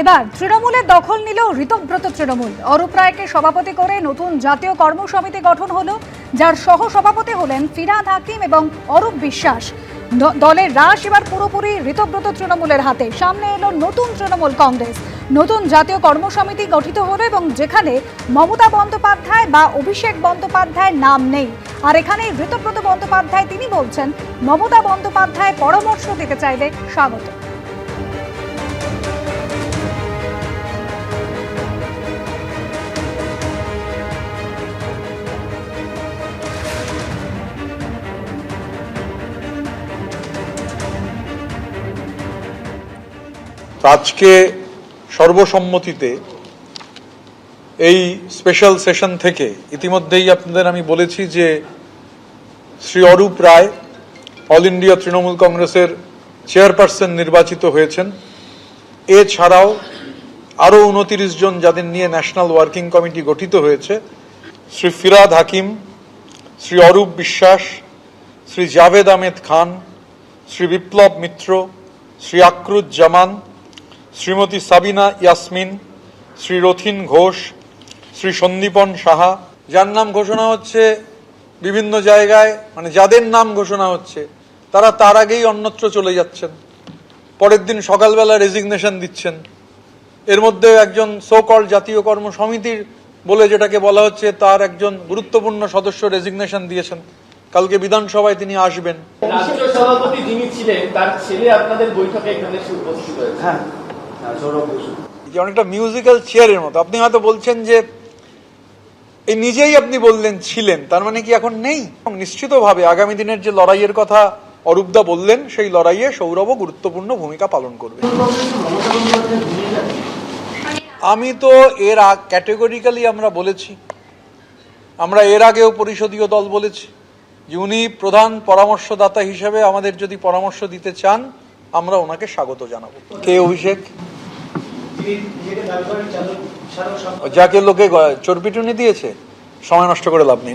এবার তৃণমূলের দখল নিল ঋতব্রত তৃণমূল। অরূপ রায়কে সভাপতি করে নতুন জাতীয় কর্মসমিতি গঠন হলো, যার সহ সভাপতি হলেন ফিরহাদ হাকিম এবং অরূপ বিশ্বাস। দলের রাশ এবার পুরোপুরি ঋতব্রত তৃণমূলের হাতে। সামনে এলো নতুন তৃণমূল কংগ্রেস। নতুন জাতীয় কর্মসমিতি গঠিত হলো এবং যেখানে মমতা বন্দ্যোপাধ্যায় বা অভিষেক বন্দ্যোপাধ্যায়ের নাম নেই। আর এখানে ঋতব্রত বন্দ্যোপাধ্যায় তিনি বলছেন মমতা বন্দ্যোপাধ্যায় পরামর্শ দিতে চাইলে স্বাগত। আজকে সর্বসম্মতিতে এই স্পেশাল সেশন থেকে ইতিমধ্যেই আপনাদের আমি বলেছি যে শ্রী অরূপ রায় অল ইন্ডিয়া তৃণমূল কংগ্রেসের চেয়ারপারসন নির্বাচিত হয়েছেন। এছাড়াও আরও 29 জন যাদের নিয়ে ন্যাশনাল ওয়ার্কিং কমিটি গঠিত হয়েছে, শ্রী ফিরহাদ হাকিম, শ্রী অরূপ বিশ্বাস, শ্রী জাভেদ আহমেদ খান, শ্রী বিপ্লব মিত্র, শ্রী আকরুজ্জামান, শ্রীমতী সাবিনা ইয়াসমিন, শ্রী রথিন ঘোষ, শ্রী সন্দীপন সাহা। যার নাম ঘোষণা হচ্ছে বিভিন্ন জায়গায়, মানে যাদের নাম ঘোষণা হচ্ছে তারা তার আগেই অন্যত্র চলে যাচ্ছেন, পরের দিন সকালবেলা রেজিগনেশন দিচ্ছেন। এর মধ্যে একজন সো কল্ড জাতীয় কর্মসমিতির বলে যেটাকে বলা হচ্ছে তার একজন গুরুত্বপূর্ণ সদস্য রেজিগনেশন দিয়েছেন। কালকে বিধানসভায় তিনি আসবেন। রাজ্য সভাপতি যিনি ছিলেন তার ছেলে আপনাদের বৈঠকে এখানে উপস্থিত হয়েছে। হ্যাঁ, সৌরভ বসু। অনেকটা মিউজিক্যাল চেয়ারের মতো। আপনি হয়তো বলছেন যে এই নিজেই আপনি বললেন ছিলেন, তার মানে কি এখন নেই? নিশ্চিতভাবে আগামী দিনের যে লড়াইয়ের কথা অরূপদা বললেন, সেই লড়াইয়ে সৌরভও গুরুত্বপূর্ণ ভূমিকা পালন করবে। আমি তো এর ক্যাটেগরিক্যালি আমরা বলেছি, আমরা এর আগেও পরিষদীয় দল বলেছি যে উনি প্রধান পরামর্শদাতা হিসেবে আমাদের যদি পরামর্শ দিতে চান আমরা ওনাকে স্বাগত জানাবো। কে অভিষেক? যাকে লোকে চর্বিটুনি দিয়েছে, সময় নষ্ট করে লাভ নেই।